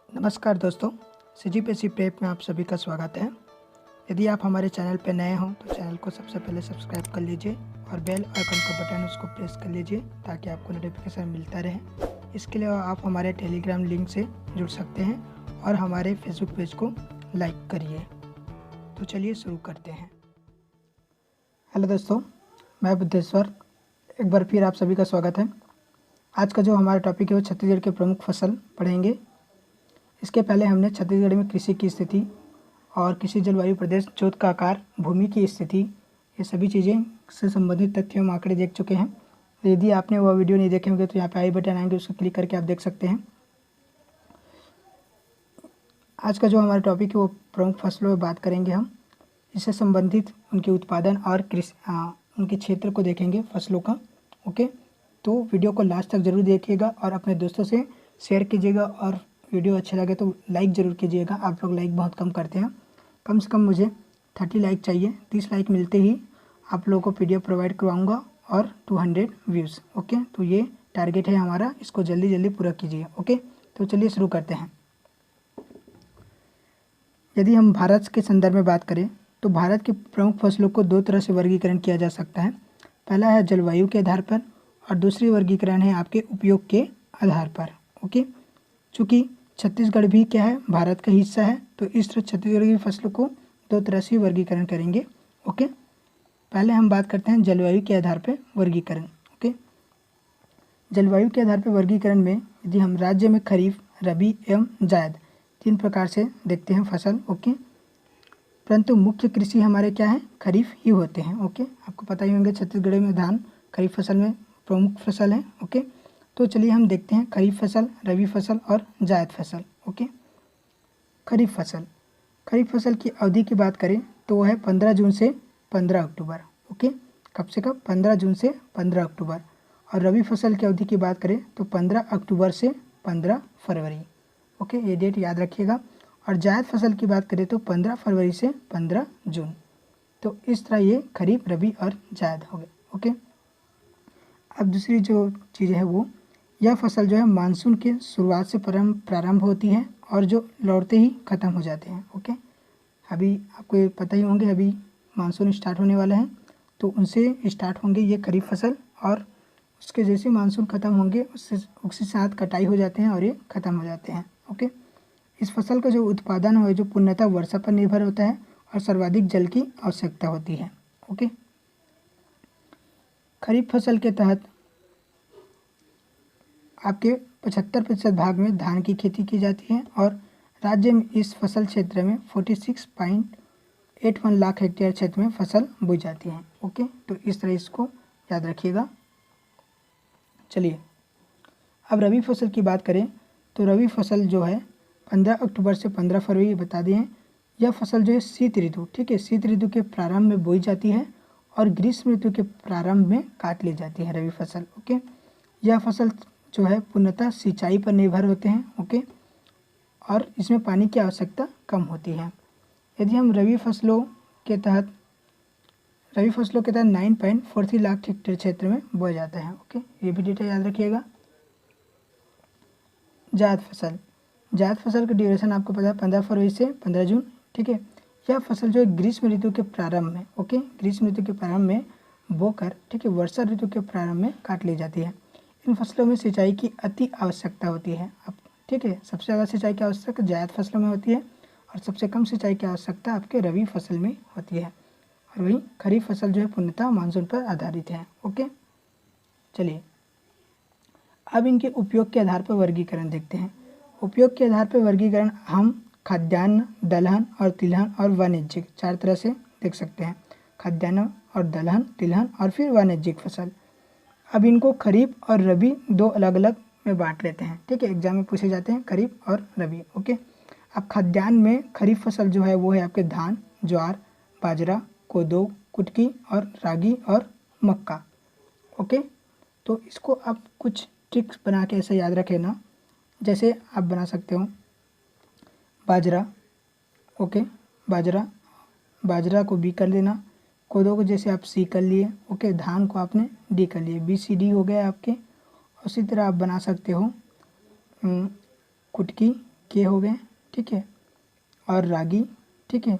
नमस्कार दोस्तों, CGPSC prep में आप सभी का स्वागत है। यदि आप हमारे चैनल पर नए हों तो चैनल को सबसे पहले सब्सक्राइब कर लीजिए और बेल आइकन का बटन उसको प्रेस कर लीजिए ताकि आपको नोटिफिकेशन मिलता रहे। इसके लिए आप हमारे टेलीग्राम लिंक से जुड़ सकते हैं और हमारे फेसबुक पेज को लाइक करिए। तो चलिए शुरू करते हैं। हेलो दोस्तों, मैं बुद्धेश्वर, एक बार फिर आप सभी का स्वागत है। आज का जो हमारा टॉपिक है वो छत्तीसगढ़ के प्रमुख फसल पढ़ेंगे। इसके पहले हमने छत्तीसगढ़ में कृषि की स्थिति और कृषि जलवायु प्रदेश, जोत का आकार, भूमि की स्थिति, ये सभी चीज़ें से संबंधित तथ्य एवं आंकड़े देख चुके हैं। तो यदि आपने वह वीडियो नहीं देखे होंगे तो यहाँ पे आई बटन आएंगे, उसको क्लिक करके आप देख सकते हैं। आज का जो हमारा टॉपिक है वो प्रमुख फसलों में बात करेंगे हम। इससे संबंधित उनके उत्पादन और उनके क्षेत्र को देखेंगे फसलों का। ओके, तो वीडियो को लास्ट तक जरूर देखिएगा और अपने दोस्तों से शेयर कीजिएगा और वीडियो अच्छा लगे तो लाइक ज़रूर कीजिएगा। आप लोग लाइक बहुत कम करते हैं, कम से कम मुझे 30 लाइक चाहिए। 30 लाइक मिलते ही आप लोगों को पीडीएफ प्रोवाइड करवाऊंगा और 200 व्यूज़। ओके, तो ये टारगेट है हमारा, इसको जल्दी जल्दी पूरा कीजिए। ओके, तो चलिए शुरू करते हैं। यदि हम भारत के संदर्भ में बात करें तो भारत की प्रमुख फसलों को दो तरह से वर्गीकरण किया जा सकता है। पहला है जलवायु के आधार पर और दूसरी वर्गीकरण है आपके उपयोग के आधार पर। ओके, चूँकि छत्तीसगढ़ भी क्या है, भारत का हिस्सा है, तो इस तरह छत्तीसगढ़ की फसलों को दो तरह से वर्गीकरण करेंगे। ओके, पहले हम बात करते हैं जलवायु के आधार पर वर्गीकरण। ओके, जलवायु के आधार पर वर्गीकरण में यदि हम राज्य में खरीफ, रबी एवं जायद 3 प्रकार से देखते हैं फसल। ओके, परंतु मुख्य कृषि हमारे क्या है, खरीफ ही होते हैं। ओके, आपको पता ही होंगे छत्तीसगढ़ में धान खरीफ फसल में प्रमुख फसल है। ओके, तो चलिए हम देखते हैं खरीफ फसल, रबी फसल और जायद फसल। ओके, खरीफ फसल की अवधि की बात करें तो वह है 15 जून से 15 अक्टूबर। ओके, कब से कब, 15 जून से 15 अक्टूबर। और रबी फसल की अवधि की बात करें तो 15 अक्टूबर से 15 फरवरी। ओके, ये डेट याद रखिएगा। और जायद फसल की बात करें तो 15 फरवरी से 15 जून। तो इस तरह ये खरीफ, रबी और जायद हो गए। ओके, अब दूसरी जो चीज़ है वो, यह फसल जो है मानसून के शुरुआत से प्रारंभ होती है और जो लौटते ही ख़त्म हो जाते हैं। ओके, अभी आपको ये पता ही होंगे अभी मानसून स्टार्ट होने वाला है, तो उनसे स्टार्ट होंगे ये खरीफ फसल और उसके जैसे मानसून ख़त्म होंगे उसके साथ कटाई हो जाते हैं और ये ख़त्म हो जाते हैं। ओके, इस फसल का जो उत्पादन है जो पूर्णतः वर्षा पर निर्भर होता है और सर्वाधिक जल की आवश्यकता होती है। ओके, खरीफ फसल के तहत आपके 75% भाग में धान की खेती की जाती है और राज्य में इस फसल क्षेत्र में 46.81 लाख हेक्टेयर क्षेत्र में फसल बोई जाती है। ओके, तो इस तरह इसको याद रखिएगा। चलिए अब रबी फसल की बात करें तो रबी फसल जो है 15 अक्टूबर से 15 फरवरी बता दिए। यह फसल जो है शीत ऋतु, ठीक है, शीत ऋतु के प्रारंभ में बोई जाती है और ग्रीष्म ऋतु के प्रारंभ में काट ली जाती है रबी फसल। ओके, यह फसल जो है पूर्णतः सिंचाई पर निर्भर होते हैं। ओके, और इसमें पानी की आवश्यकता कम होती है। यदि हम रबी फसलों के तहत 9.43 लाख हेक्टेयर क्षेत्र में बोया जाता है। ओके, ये भी डेटा याद रखिएगा। जायद फसल का ड्यूरेशन आपको पता है 15 फरवरी से 15 जून। ठीक है, यह फसल जो है ग्रीष्म ऋतु के प्रारंभ में, ओके, ग्रीष्म ऋतु के प्रारंभ में बोकर, ठीक है, वर्षा ऋतु के प्रारंभ में काट ली जाती है। इन फसलों में सिंचाई की अति आवश्यकता होती है। अब ठीक है, सबसे ज़्यादा सिंचाई की आवश्यकता जायद फसलों में होती है और सबसे कम सिंचाई की आवश्यकता आपके रबी फसल में होती है। और वहीं खरीफ फसल जो है पूर्णतः मानसून पर आधारित है। ओके, चलिए अब इनके उपयोग के आधार पर वर्गीकरण देखते हैं। उपयोग के आधार पर वर्गीकरण हम खाद्यान्न, दलहन और तिलहन और वाणिज्यिक 4 तरह से देख सकते हैं। खाद्यान्न और दलहन, तिलहन और फिर वाणिज्यिक फसल। अब इनको खरीफ और रबी दो अलग अलग में बांट लेते हैं। ठीक है, एग्जाम में पूछे जाते हैं खरीफ और रबी। ओके, अब खाद्यान्न में खरीफ फसल जो है वो है आपके धान, ज्वार, बाजरा, कोदो, कुटकी और रागी और मक्का। ओके, तो इसको आप कुछ ट्रिक्स बना के ऐसे याद रखें ना, जैसे आप बना सकते हो बाजरा। ओके, बाजरा को बी कर लेना, कोदो को जैसे आप सी कर लिए। ओके, धान को आपने डी कर लिए, BCD हो गए आपके। उसी तरह आप बना सकते हो कुटकी के हो गए, ठीक है, और रागी, ठीक है,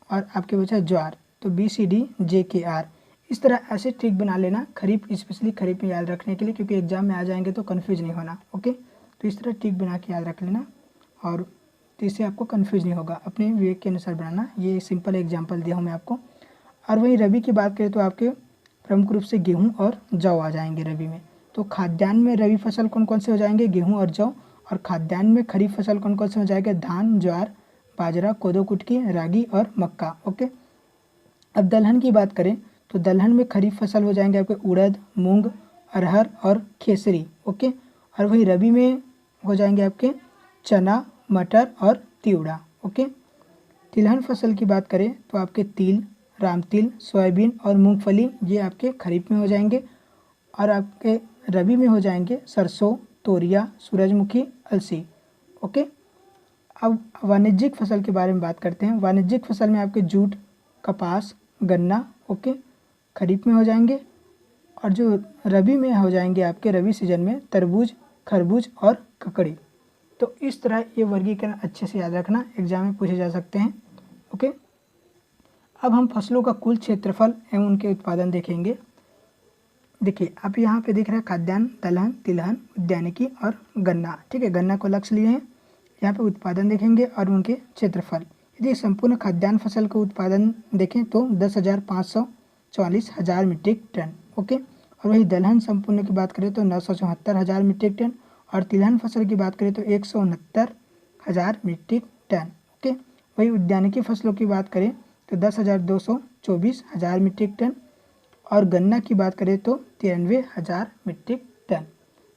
और आपके बचा ज्वार, तो BCD JKR। इस तरह ऐसे ट्रिक बना लेना खरीफ, स्पेशली खरीफ में याद रखने के लिए, क्योंकि एग्जाम में आ जाएंगे तो कन्फ्यूज नहीं होना। ओके, तो इस तरह ट्रिक बना के याद रख लेना, और तो इससे आपको कन्फ्यूज नहीं होगा, अपने विवेक के अनुसार बनाना। ये सिंपल एग्जाम्पल दिया हूँ मैं आपको। और वहीं रबी की बात करें तो आपके प्रमुख रूप से गेहूँ और जौ आ जाएंगे रबी में। तो खाद्यान्न में रबी फसल कौन कौन से हो जाएंगे, गेहूँ और जौ, और खाद्यान्न में खरीफ फसल कौन कौन से हो जाएंगे, धान, ज्वार, बाजरा, कोदो कुटकी, रागी और मक्का। ओके, अब दलहन की बात करें तो दलहन में खरीफ फसल हो जाएंगे आपके उड़द, मूंग, अरहर और खेसरी। ओके, और वही रबी में हो जाएंगे आपके चना, मटर और तिवड़ा। ओके, तिलहन फसल की बात करें तो आपके तिल, रामतिल, सोयाबीन और मूंगफली ये आपके खरीफ में हो जाएंगे, और आपके रबी में हो जाएंगे सरसों, तोरिया, सूरजमुखी, अलसी। ओके, अब वाणिज्यिक फसल के बारे में बात करते हैं। वाणिज्यिक फसल में आपके जूट, कपास, गन्ना, ओके, खरीफ में हो जाएंगे, और जो रबी में हो जाएंगे आपके रबी सीजन में तरबूज, खरबूज और ककड़ी। तो इस तरह ये वर्गीकरण अच्छे से याद रखना, एग्जाम में पूछे जा सकते हैं। ओके, अब हम फसलों का कुल क्षेत्रफल एवं उनके उत्पादन देखेंगे। देखिए आप यहाँ पे दिख रहा है खाद्यान्न, दलहन, तिलहन, उद्यानिकी और गन्ना। ठीक है, गन्ना को लक्ष्य लिए हैं। यहाँ पे उत्पादन देखेंगे और उनके क्षेत्रफल। यदि संपूर्ण खाद्यान्न फसल का उत्पादन देखें तो 10,544,000 मीट्रिक टन। ओके, और वही दलहन संपूर्ण की बात करें तो 974,000 मीट्रिक टन, और तिलहन फसल की बात करें तो 169,000 मीट्रिक टन। ओके, वही उद्यानिकी फसलों की बात करें तो 10,224,000 मीट्रिक टन, और गन्ना की बात करें तो 93,000 मीट्रिक टन।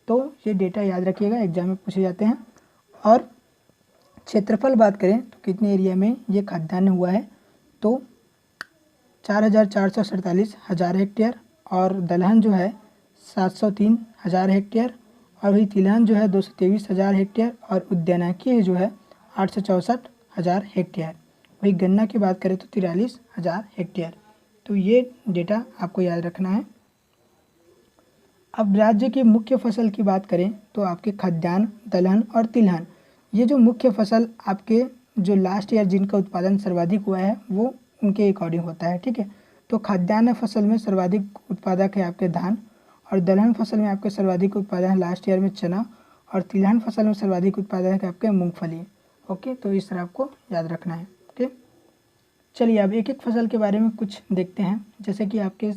तो ये डेटा याद रखिएगा, एग्जाम में पूछे जाते हैं। और क्षेत्रफल बात करें तो कितने एरिया में ये खाद्यान्न हुआ है, तो 4,447,000 हेक्टेयर, और दलहन जो है 703,000 हेक्टेयर, और वही तिलहन जो है 223,000 हेक्टेयर, और उद्यानिकी जो है 864,000 हेक्टेयर। वही गन्ना की बात करें तो 43,000 हेक्टेयर। तो ये डेटा आपको याद रखना है। अब राज्य की मुख्य फसल की बात करें तो आपके खाद्यान्न, दलहन और तिलहन, ये जो मुख्य फसल आपके जो लास्ट ईयर जिनका उत्पादन सर्वाधिक हुआ है वो उनके अकॉर्डिंग होता है। ठीक है, तो खाद्यान्न फसल में सर्वाधिक उत्पादक है आपके धान, और दलहन फसल में आपके सर्वाधिक उत्पादन है लास्ट ईयर में चना, और तिलहन फसल में सर्वाधिक उत्पादन है आपके मूंगफली। ओके, तो इस तरह आपको याद रखना है। ओके, चलिए अब एक एक फसल के बारे में कुछ देखते हैं। जैसे कि आपके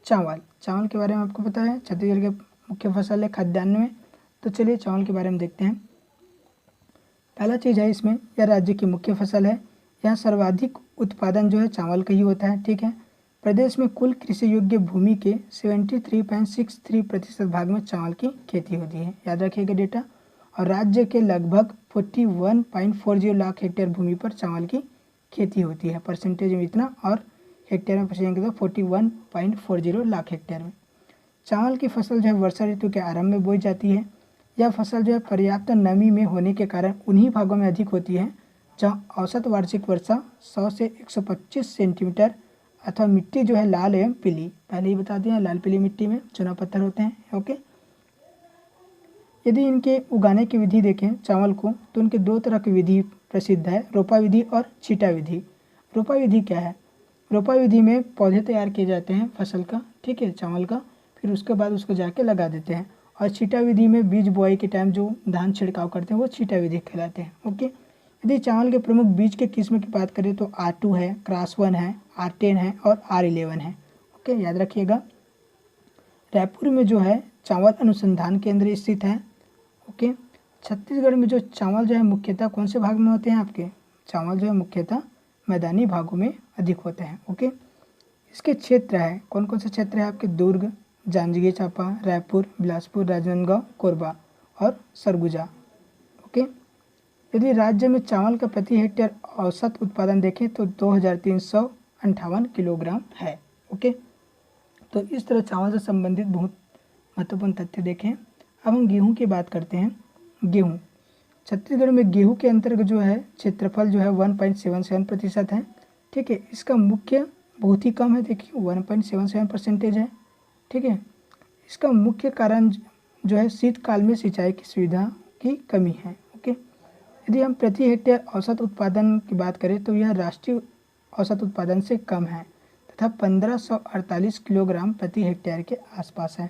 चावल, चावल के बारे में आपको पता है छत्तीसगढ़ के मुख्य फसल है खाद्यान्न में। तो चलिए चावल के बारे में देखते हैं। पहला चीज़ है इसमें, यह राज्य की मुख्य फसल है। यहाँ सर्वाधिक उत्पादन जो है चावल का ही होता है। ठीक है, प्रदेश में कुल कृषि योग्य भूमि के 73.63% भाग में चावल की खेती होती है, याद रखिएगा डेटा। और राज्य के लगभग 41.40 लाख हेक्टेयर भूमि पर चावल की खेती होती है, परसेंटेज में इतना, और हेक्टेयर में पूछेंगे तो 41.40 लाख हेक्टेयर में। चावल की फसल जो है वर्षा ऋतु के आरंभ में बोई जाती है। यह फसल जो है पर्याप्त नमी में होने के कारण उन्हीं भागों में अधिक होती है जहाँ औसत वार्षिक वर्षा 100 से 125 सेंटीमीटर, अथवा मिट्टी जो है लाल एवं पीली, पहले ही बता दिया लाल पीली मिट्टी में चुना पत्थर होते हैं। ओके, यदि इनके उगाने की विधि देखें चावल को तो उनके दो तरह की विधि प्रसिद्ध है, रोपा विधि और छींटा विधि। रोपा विधि क्या है, रोपा विधि में पौधे तैयार किए जाते हैं फसल का, ठीक है, चावल का, फिर उसके बाद उसको जाके लगा देते हैं। और छींटा विधि में बीज बुआई के टाइम जो धान छिड़काव करते हैं वो छींटा विधि कहलाते हैं। ओके, यदि चावल के प्रमुख बीज के किस्म की बात करें तो R2 है, क्रास 1 है, R10 है और R11 है। ओके, याद रखिएगा। रायपुर में जो है चावल अनुसंधान केंद्र स्थित है। ओके, छत्तीसगढ़ में जो चावल जो है मुख्यतः कौन से भाग में होते हैं, आपके चावल जो है मुख्यतः मैदानी भागों में अधिक होते हैं। ओके, इसके क्षेत्र है, कौन कौन से क्षेत्र है आपके, दुर्ग, जांजगीर चांपा, रायपुर, बिलासपुर, राजनांदगांव, कोरबा और सरगुजा। ओके, यदि राज्य में चावल का प्रति हेक्टेयर औसत उत्पादन देखें तो 2358 किलोग्राम है। ओके, तो इस तरह चावल से संबंधित बहुत महत्वपूर्ण तथ्य देखें। अब हम गेहूं की बात करते हैं। गेहूं, छत्तीसगढ़ में गेहूं के अंतर्गत जो है क्षेत्रफल जो है 1.77% है। ठीक है, इसका मुख्य बहुत ही कम है, देखिए 1.77% है। ठीक है, इसका मुख्य कारण जो है शीतकाल में सिंचाई की सुविधा की कमी है। ओके, यदि हम प्रति हेक्टेयर औसत उत्पादन की बात करें तो यह राष्ट्रीय औसत उत्पादन से कम है तथा 1548 किलोग्राम प्रति हेक्टेयर के आसपास है।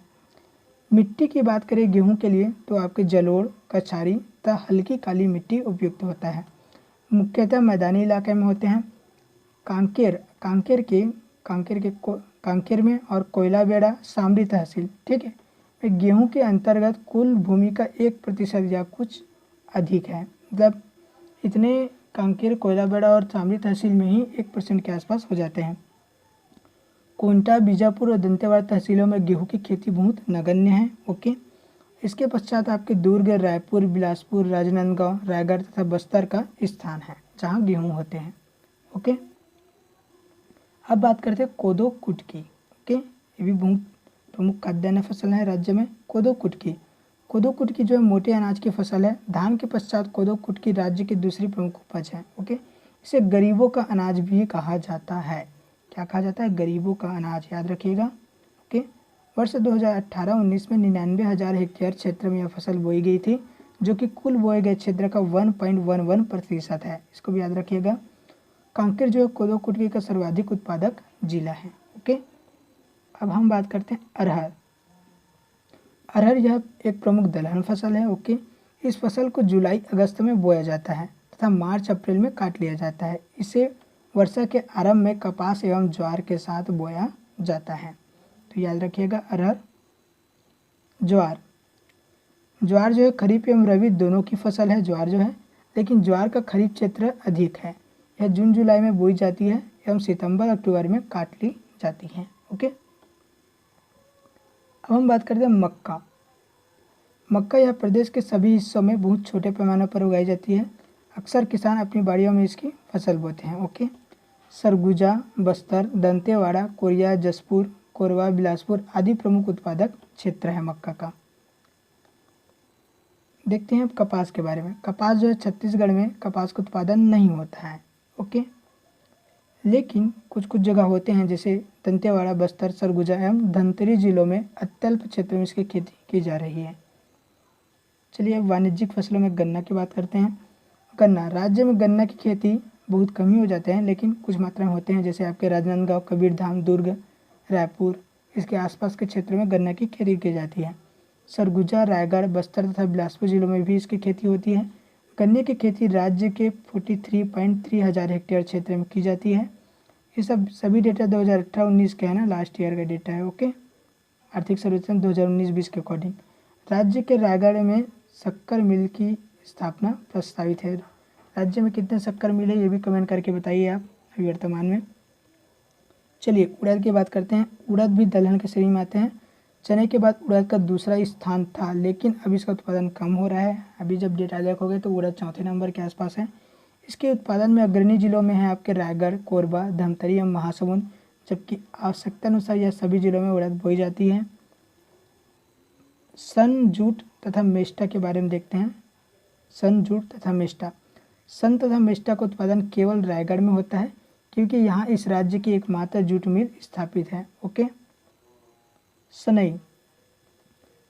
मिट्टी की बात करें गेहूं के लिए तो आपके जलोढ़, कछारी तथा हल्की काली मिट्टी उपयुक्त होता है। मुख्यतः मैदानी इलाके में होते हैं। कांकेर में और कोयला बेड़ा शामली तहसील, ठीक है। गेहूं के अंतर्गत कुल भूमि का 1% या कुछ अधिक है, मतलब इतने कांकेर, कोयला बेड़ा और शामली तहसील में ही 1% के आसपास हो जाते हैं। कोंटा, बीजापुर और दंतेवाड़ा तहसीलों में गेहूं की खेती बहुत नगण्य है। ओके, इसके पश्चात आपके दुर्ग, रायपुर, बिलासपुर, राजनांदगांव, रायगढ़ तथा बस्तर का स्थान है जहां गेहूं होते हैं। ओके, अब बात करते हैं कोदो कुटकी। ओके, ये भी बहुत प्रमुख खाद्यान्न फसल है राज्य में। कोदो कुटकी जो है मोटे अनाज की फसल है। धान के पश्चात कोदो कुटकी राज्य की दूसरी प्रमुख उपज है। ओके, इसे गरीबों का अनाज भी कहा जाता है। क्या कहा जाता है? गरीबों का अनाज, याद रखिएगा। ओके, वर्ष 2018-19 में 99,000 हेक्टेयर क्षेत्र में यह फसल बोई गई थी, जो कि कुल बोए गए क्षेत्र का 1.11% है। इसको भी याद रखिएगा। कांकेर जो है कोदो कुटकी का सर्वाधिक उत्पादक जिला है। ओके, अब हम बात करते हैं अरहर। अरहर यह एक प्रमुख दलहन फसल है। ओके, इस फसल को जुलाई अगस्त में बोया जाता है तथा मार्च अप्रैल में काट लिया जाता है। इसे वर्षा के आरंभ में कपास एवं ज्वार के साथ बोया जाता है। तो याद रखिएगा अरहर। ज्वार जो है खरीफ एवं रबी दोनों की फसल है ज्वार जो है, लेकिन ज्वार का खरीफ क्षेत्र अधिक है। यह जून जुलाई में बोई जाती है एवं सितंबर अक्टूबर में काट ली जाती है। ओके, अब हम बात करते हैं मक्का यह प्रदेश के सभी हिस्सों में बहुत छोटे पैमाने पर उगाई जाती है। अक्सर किसान अपनी बाड़ियों में इसकी फसल बोते हैं। ओके, सरगुजा, बस्तर, दंतेवाड़ा, कोरिया, जसपुर, कोरबा, बिलासपुर आदि प्रमुख उत्पादक क्षेत्र है मक्का का। देखते हैं अब कपास के बारे में। कपास जो है छत्तीसगढ़ में कपास का उत्पादन नहीं होता है। ओके, लेकिन कुछ जगह होते हैं, जैसे दंतेवाड़ा, बस्तर, सरगुजा एवं धमतरी जिलों में अत्यल्प क्षेत्र में इसकी खेती की जा रही है। चलिए अब वाणिज्यिक फसलों में गन्ना की बात करते हैं। गन्ना, राज्य में गन्ना की खेती बहुत कम ही हो जाते हैं, लेकिन कुछ मात्रा में होते हैं, जैसे आपके राजनांदगांव, कबीरधाम, दुर्ग, रायपुर, इसके आसपास के क्षेत्रों में गन्ना की खेती की जाती है। सरगुजा, रायगढ़, बस्तर तथा बिलासपुर जिलों में भी इसकी खेती होती है। गन्ने की खेती राज्य के 43.3 हजार हेक्टेयर क्षेत्र में की जाती है। ये सभी डेटा 2018-19 के है ना, लास्ट ईयर का डेटा है। ओके, आर्थिक सर्वेक्षण 2019-20 के अकॉर्डिंग राज्य के रायगढ़ में शक्कर मिल की स्थापना प्रस्तावित है। राज्य में कितने शक्कर मिल है ये भी कमेंट करके बताइए आप अभी वर्तमान में। चलिए उड़द की बात करते हैं। उड़द भी दलहन के श्रेणी में आते हैं। चने के बाद उड़द का दूसरा स्थान था, लेकिन अब इसका उत्पादन कम हो रहा है। अभी जब डेटा देखोगे तो उड़द चौथे नंबर के आसपास है। इसके उत्पादन में अग्रणी जिलों में है आपके रायगढ़, कोरबा, धमतरी एवं महासमुंद, जबकि आवश्यकता अनुसार यह सभी जिलों में उड़द बोई जाती है। सन, जूट तथा मेस्टा के बारे में देखते हैं। सन, जूट तथा मेस्टा। सन तथा मेस्टा का उत्पादन केवल रायगढ़ में होता है, क्योंकि यहाँ इस राज्य की एकमात्र जूट मिल स्थापित है। ओके, सनई,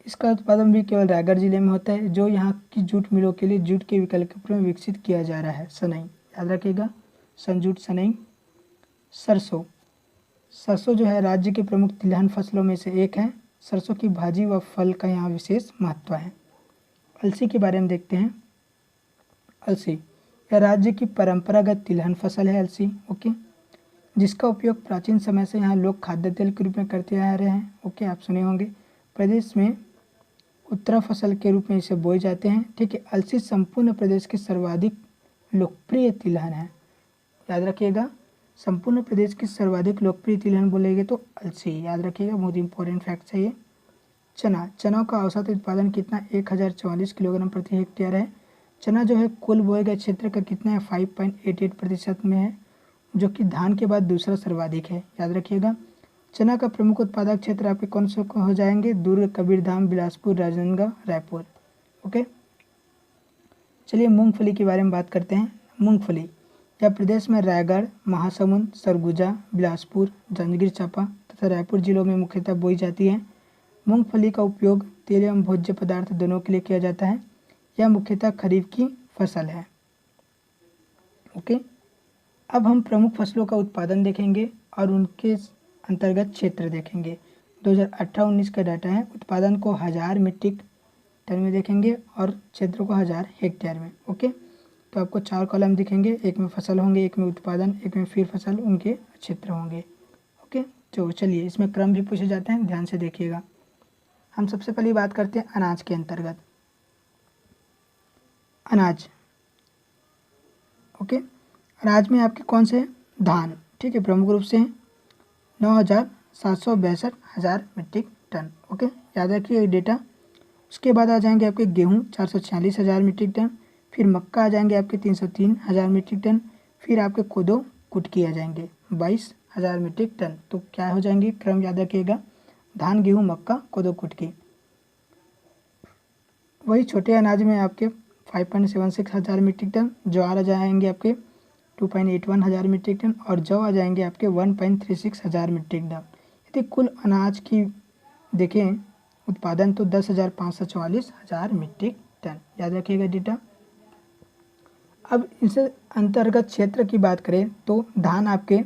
इसका उत्पादन भी केवल रायगढ़ जिले में होता है, जो यहाँ की जूट मिलों के लिए जूट के विकल्प के रूप में विकसित किया जा रहा है। सनई, याद रखिएगा, संजूट, सनई। सरसों जो है राज्य के प्रमुख तिलहन फसलों में से एक है। सरसों की भाजी व फल का यहाँ विशेष महत्व है। अलसी के बारे में देखते हैं। अलसी, यह राज्य की परंपरागत तिलहन फसल है। अलसी, ओके, जिसका उपयोग प्राचीन समय से यहाँ लोग खाद्य तेल के रूप में करते आ रहे हैं। ओके, आप सुने होंगे। प्रदेश में उत्तरा फसल के रूप में इसे बोए जाते हैं। ठीक है, अलसी संपूर्ण प्रदेश की सर्वाधिक लोकप्रिय तिलहन है। याद रखिएगा, संपूर्ण प्रदेश की सर्वाधिक लोकप्रिय तिलहन बोलेंगे तो अलसी, याद रखिएगा, बहुत इंपॉर्टेंट फैक्ट है ये। चना का औसत उत्पादन कितना? 1044 किलोग्राम प्रति हेक्टेयर है। चना जो है कुल बोए गए क्षेत्र का कितना है? 5.88% में है, जो कि धान के बाद दूसरा सर्वाधिक है। याद रखिएगा, चना का प्रमुख उत्पादक क्षेत्र आपके कौन से हो जाएंगे? दुर्ग, कबीरधाम, बिलासपुर, राजनांदगांव, रायपुर। ओके, चलिए मूंगफली के बारे में बात करते हैं। मूंगफली, यह प्रदेश में रायगढ़, महासमुंद, सरगुजा, बिलासपुर, जांजगीर चांपा तथा रायपुर जिलों में मुख्यतः बोई जाती है। मूंगफली का उपयोग तेल एवं भोज्य पदार्थ दोनों के लिए किया जाता है। यह मुख्यतः खरीफ की फसल है। ओके। अब हम प्रमुख फसलों का उत्पादन देखेंगे और उनके अंतर्गत क्षेत्र देखेंगे। 2018-19 का डाटा है। उत्पादन को 1000 मीट्रिक टन में देखेंगे और क्षेत्र को 1000 हेक्टेयर में। ओके, तो आपको 4 कॉलम दिखेंगे, एक में फसल होंगे, एक में उत्पादन, एक में फिर फसल, उनके क्षेत्र होंगे। ओके, तो चलिए इसमें क्रम भी पूछे जाते हैं, ध्यान से देखिएगा। हम सबसे पहले बात करते हैं अनाज के अंतर्गत। अनाज, ओके, अनाज में आपके कौन से धान, ठीक है, प्रमुख रूप से 9,762 मीट्रिक टन। ओके, याद रखिए ये डेटा। उसके बाद आ जाएंगे आपके गेहूँ 446,000 मीट्रिक टन, फिर मक्का आ जाएंगे आपके 303,000 मीट्रिक टन, फिर आपके कोदो कुटकी आ जाएंगे 22,000 मीट्रिक टन। तो क्या हो जाएंगे, क्रम याद रखिएगा, धान, गेहूँ, मक्का, कोदो कुटकी। वही छोटे अनाज में आपके 5.76 हज़ार मीट्रिक टन, ज्वार आ जाएंगे आपके 2.81 हज़ार मीट्रिक टन और जौ आ जाएंगे आपके 1.36 हज़ार मीट्रिक टन। यदि कुल अनाज की देखें उत्पादन तो 10,544 मीट्रिक टन, याद रखिएगा डेटा। अब इसे अंतर्गत क्षेत्र की बात करें तो धान आपके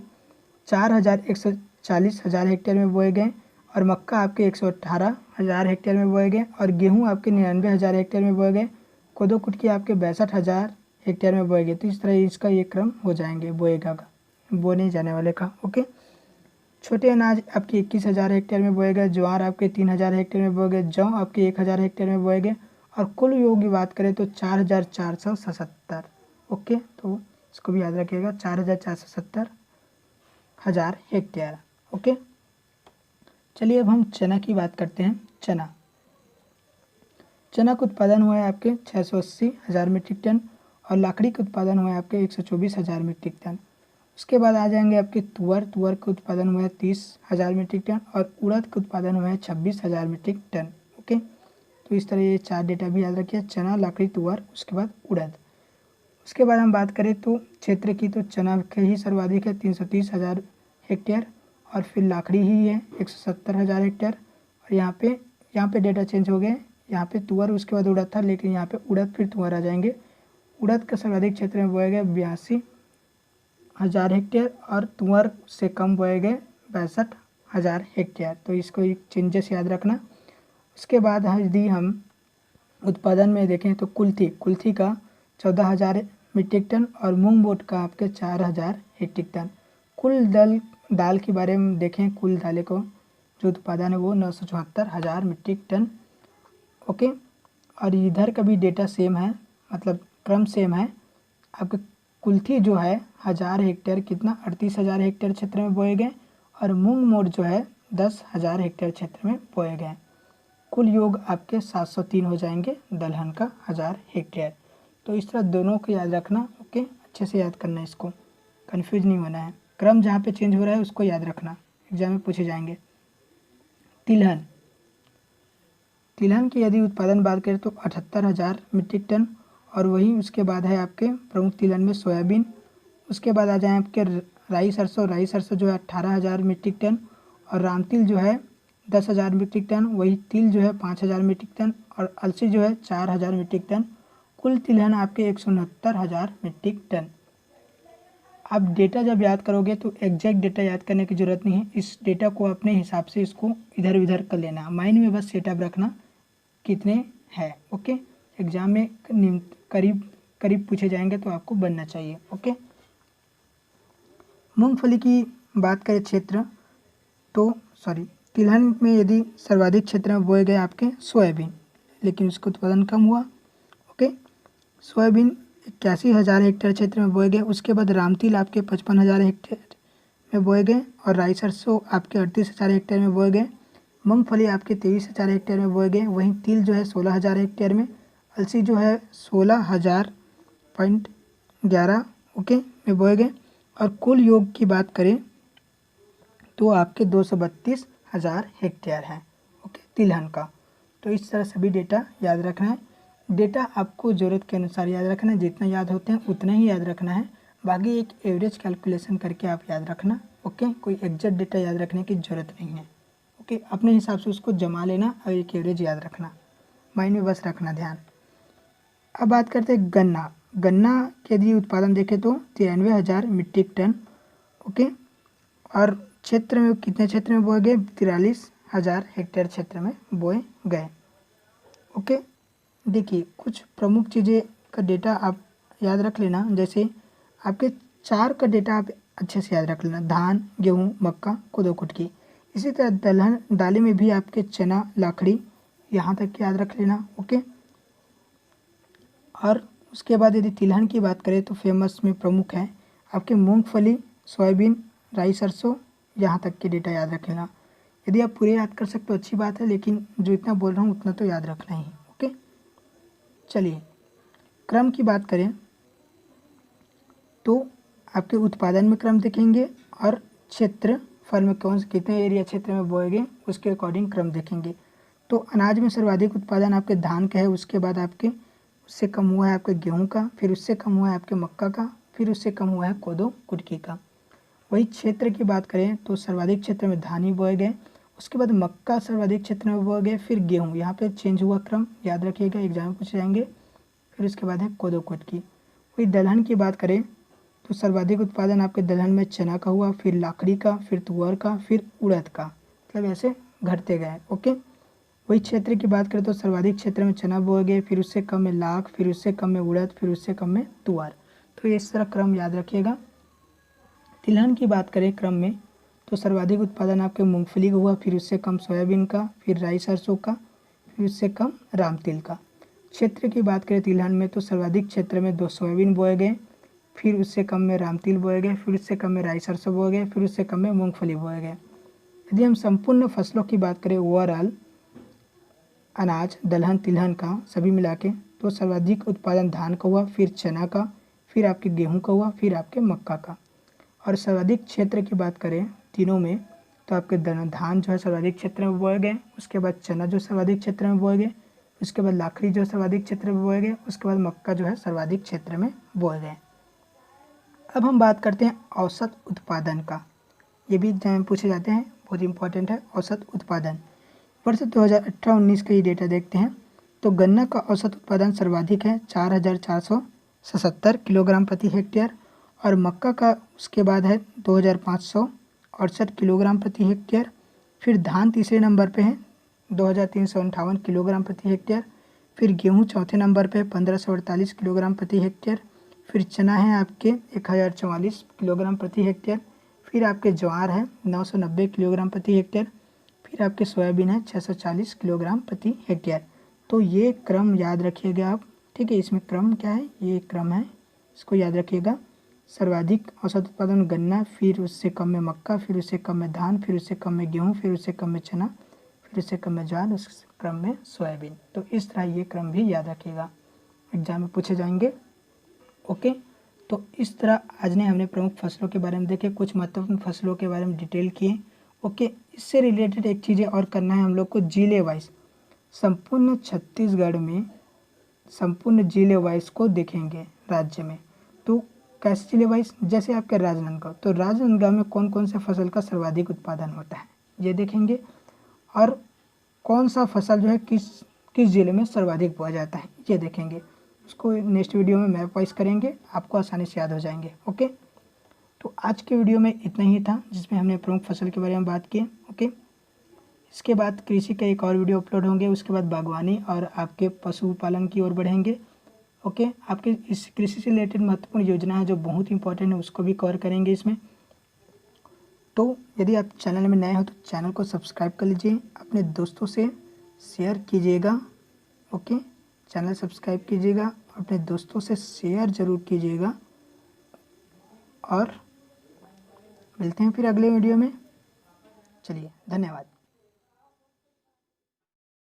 4,140 हेक्टेयर में बोए गए और मक्का आपके 118,000 हेक्टेयर में बोए गए और गेहूं आपके 99,000 हेक्टेयर में बोए गए, कोदो कुटकी आपके 62,000 हेक्टेयर में बोए गए। तो इस तरह इसका ये क्रम हो जाएंगे बोएगा का, बोने जाने वाले का। ओके, छोटे अनाज आपके 21,000 हेक्टेयर में बोए गए, ज्वार आपके 3,000 हेक्टेयर में बोए गए, जौ आपके 1,000 हेक्टेयर में बोए गए और कुल योग की बात करें तो 4,477। ओके, तो इसको भी याद रखिएगा, 4,477 हेक्टेयर। ओके, चलिए अब हम चना की बात करते हैं। चना का उत्पादन हुआ है आपके 680,000 मीट्रिक टन और लाकड़ी का उत्पादन हुआ है आपके 124,000 मीट्रिक टन। उसके बाद आ जाएंगे आपके तुअर का उत्पादन हुआ है 30,000 मीट्रिक टन और उड़द का उत्पादन हुआ है 26,000 मीट्रिक टन। ओके, तो इस तरह ये 4 डेटा भी याद रखिए, चना, लाकड़ी, तुअर, उसके बाद उड़द। उसके बाद हम बात करें तो क्षेत्र की, तो चना के ही सर्वाधिक है 330,000 हेक्टेयर और फिर लाकड़ी ही है 170,000 हेक्टेयर और यहाँ पे डेटा चेंज हो गए, यहाँ पे तुअर उसके बाद उड़द था, लेकिन यहाँ पे उड़द फिर तुअर आ जाएंगे। उड़द का सर्वाधिक क्षेत्र में बोए गए 82,000 हेक्टेयर और तुअर से कम बोए गए 62,000 हेक्टेयर। तो इसको एक चेंजेस याद रखना। उसके बाद यदि हम उत्पादन में देखें तो कुल्थी का 14,000 मीट्रिक टन और मूंग बोट का आपके 4,000 मीट्रिक टन। कुल दाल के बारे में देखें, कुल दालें को जो उत्पादन है वो 974,000 मीट्रिक टन। ओके, और इधर का भी डेटा सेम है, मतलब क्रम सेम है। आपके कुल्थी जो है 1000 हेक्टेयर कितना 38,000 हेक्टेयर क्षेत्र में बोए गए और मूंग मोट जो है 10,000 हेक्टेयर क्षेत्र में बोए गए। कुल योग आपके 703 हो जाएंगे दलहन का 1000 हेक्टेयर। तो इस तरह दोनों को याद रखना। ओके, अच्छे से याद करना है, इसको कन्फ्यूज नहीं होना है। क्रम जहाँ पे चेंज हो रहा है उसको याद रखना, एग्जाम में पूछे जाएंगे। तिलहन की यदि उत्पादन बात करें तो 78,000 मीट्रिक टन और वही उसके बाद है आपके प्रमुख तिलहन में सोयाबीन। उसके बाद आ जाए आपके राई सरसों जो है 18,000 मीट्रिक टन और रामतिल जो है 10,000 मीट्रिक टन, वही तिल जो है 5,000 मीट्रिक टन और अलसी जो है 4,000 मीट्रिक टन। कुल तिलहन आपके 169,000 मीट्रिक टन। आप डेटा जब याद करोगे तो एग्जैक्ट डेटा याद करने की ज़रूरत नहीं है, इस डेटा को अपने हिसाब से इसको इधर उधर कर लेना, माइंड में बस सेटअप रखना कितने हैं। ओके, एग्जाम में करीब पूछे जाएंगे तो आपको बनना चाहिए। ओके, मूंगफली की बात करें क्षेत्र तो तिलहन में यदि सर्वाधिक क्षेत्र में बोए गए आपके सोयाबीन, लेकिन उसका उत्पादन कम हुआ। ओके, सोयाबीन 81,000 हेक्टेयर क्षेत्र में बोए गए। उसके बाद रामतिल आपके 55,000 हेक्टेयर में बोए गए और राई सरसों आपके 38,000 हेक्टेयर में बोए गए। मूंगफली आपके 23,000 हेक्टेयर में बोए गए। वहीं तिल जो है 16,000 हेक्टेयर में, अलसी जो है 16,000.11 ओके में बोए गए और कुल योग की बात करें तो आपके 232,000 हेक्टेयर है। ओके, तिलहन का। तो इस तरह सभी डेटा याद रखना है। डेटा आपको ज़रूरत के अनुसार याद रखना है, जितना याद होते हैं उतना ही याद रखना है, बाकी एक एवरेज कैलकुलेशन करके आप याद रखना। ओके, कोई एग्जैक्ट डेटा याद रखने की ज़रूरत नहीं है। ओके, अपने हिसाब से उसको जमा लेना और एक एवरेज याद रखना, माइंड में बस रखना ध्यान। अब बात करते हैं गन्ना के यदि उत्पादन देखें तो 93,000 मीट्रिक टन। ओके, और क्षेत्र में कितने क्षेत्र में बोए गए? 43,000 हेक्टेयर क्षेत्र में बोए गए। ओके, देखिए कुछ प्रमुख चीज़ें का डेटा आप याद रख लेना, जैसे आपके 4 का डेटा आप अच्छे से याद रख लेना, धान, गेहूँ, मक्का, कोदो, कुटकी। इसी तरह दलहन दालें में भी आपके चना, लाखड़ी, यहाँ तक याद रख लेना। ओके, और उसके बाद यदि तिलहन की बात करें तो फेमस में प्रमुख है आपके मूंगफली, सोयाबीन, राई, सरसों, यहाँ तक के डेटा याद रख लेना। यदि आप पूरे याद कर सकते तो अच्छी बात है, लेकिन जो इतना बोल रहा हूँ उतना तो याद रखना ही। ओके, चलिए क्रम की बात करें तो आपके उत्पादन में क्रम देखेंगे और क्षेत्रफल में कौन से कितने एरिया क्षेत्र में बोए गए उसके अकॉर्डिंग क्रम देखेंगे। तो अनाज में सर्वाधिक उत्पादन आपके धान का है, उसके बाद आपके उससे कम हुआ है आपके गेहूं का, फिर उससे कम हुआ है आपके मक्का का, फिर उससे कम हुआ है कोदो, कुटकी का। वही क्षेत्र की बात करें तो सर्वाधिक क्षेत्र में धान ही बोए गए, उसके बाद मक्का सर्वाधिक क्षेत्र में बोए गए, फिर गेहूँ, यहाँ पे चेंज हुआ क्रम, याद रखिएगा एग्जाम में पूछे जाएंगे। फिर उसके बाद है कोदो, कुटकी। वही दलहन की बात करें तो सर्वाधिक उत्पादन आपके दलहन में चना का हुआ, फिर लाखड़ी का, फिर तुअर का, फिर उड़द का, मतलब ऐसे घटते गए। ओके, वही क्षेत्र की बात करें तो सर्वाधिक क्षेत्र में चना बोए गए, फिर उससे कम में लाख, फिर उससे कम में उड़द, फिर उससे कम में तुअर। तो इस तरह क्रम याद रखिएगा। तिलहन की बात करें क्रम में तो सर्वाधिक उत्पादन आपके मूंगफली का हुआ, फिर उससे कम सोयाबीन का, फिर राई सरसों का, फिर उससे कम राम तिल का। क्षेत्र की बात करें तिलहन में तो सर्वाधिक क्षेत्र में 2 सोयाबीन बोए गए, फिर उससे कम में राम तिल बोए गए, फिर उससे कम में राई सरसों बोए गए, फिर उससे कम में मूंगफली बोए गए। यदि हम संपूर्ण फसलों की बात करें ओवरऑल अनाज, दलहन, तिलहन का सभी मिला के, तो सर्वाधिक उत्पादन धान का हुआ, फिर चना का, फिर आपके गेहूं का हुआ, फिर आपके मक्का का। और सर्वाधिक क्षेत्र की बात करें तीनों में तो आपके धान जो है सर्वाधिक क्षेत्र में बोए गए, उसके बाद चना जो सर्वाधिक क्षेत्र में बोए गए, उसके बाद लाखड़ी जो सर्वाधिक क्षेत्र में बोए गए, उसके बाद मक्का जो है सर्वाधिक क्षेत्र में बोए गए। अब हम बात करते हैं औसत उत्पादन का। ये भी एग्जाम में पूछे जाते हैं, बहुत इंपॉर्टेंट है औसत उत्पादन। वर्ष 2018-19 का ये डेटा देखते हैं तो गन्ना का औसत उत्पादन सर्वाधिक है 4,477 किलोग्राम प्रति हेक्टेयर, और मक्का का उसके बाद है 2,568 किलोग्राम प्रति हेक्टेयर, फिर धान तीसरे नंबर पे है 2,358 किलोग्राम प्रति हेक्टेयर, फिर गेहूं चौथे नंबर पे 1,548 किलोग्राम प्रति हेक्टेयर, फिर चना है आपके 1,044 किलोग्राम प्रति हेक्टेयर, फिर आपके ज्वार है 990 किलोग्राम प्रति हेक्टेयर, फिर आपके सोयाबीन है 640 किलोग्राम प्रति हेक्टेयर। तो ये क्रम याद रखिएगा आप, ठीक है। इसमें क्रम क्या है, ये क्रम है, इसको याद रखिएगा। सर्वाधिक औसत उत्पादन गन्ना, फिर उससे कम में मक्का, फिर उससे कम में धान, फिर उससे कम में गेहूँ, फिर उससे कम में चना, फिर उससे कम में ज्वार, उस क्रम में सोयाबीन। तो इस तरह ये क्रम भी याद रखिएगा, एग्जाम में पूछे जाएंगे। ओके, तो इस तरह आज ने हमने प्रमुख फसलों के बारे में देखे, कुछ महत्वपूर्ण फसलों के बारे में डिटेल किए। ओके, इससे रिलेटेड एक चीज़ें और करना है हम लोग को, जिले वाइज संपूर्ण छत्तीसगढ़ में संपूर्ण जिले वाइज को देखेंगे राज्य में। तो कैसे जिले वाइज, जैसे आपके राजनांदगांव, तो राजनांदगांव में कौन कौन से फसल का सर्वाधिक उत्पादन होता है ये देखेंगे, और कौन सा फसल जो है किस जिले में सर्वाधिक बोया जाता है ये देखेंगे। उसको नेक्स्ट वीडियो में मैप वाइज करेंगे, आपको आसानी से याद हो जाएंगे। ओके, तो आज के वीडियो में इतना ही था जिसमें हमने प्रमुख फसल के बारे में बात की। ओके, इसके बाद कृषि का एक और वीडियो अपलोड होंगे, उसके बाद बागवानी और आपके पशुपालन की ओर बढ़ेंगे। ओके, आपके इस कृषि से रिलेटेड महत्वपूर्ण योजना है जो बहुत इंपॉर्टेंट है, उसको भी कवर करेंगे इसमें। तो यदि आप चैनल में नए हो तो चैनल को सब्सक्राइब कर लीजिए, अपने दोस्तों से शेयर कीजिएगा। ओके, चैनल सब्सक्राइब कीजिएगा, अपने दोस्तों से शेयर ज़रूर कीजिएगा, और मिलते हैं फिर अगले वीडियो में। चलिए, धन्यवाद।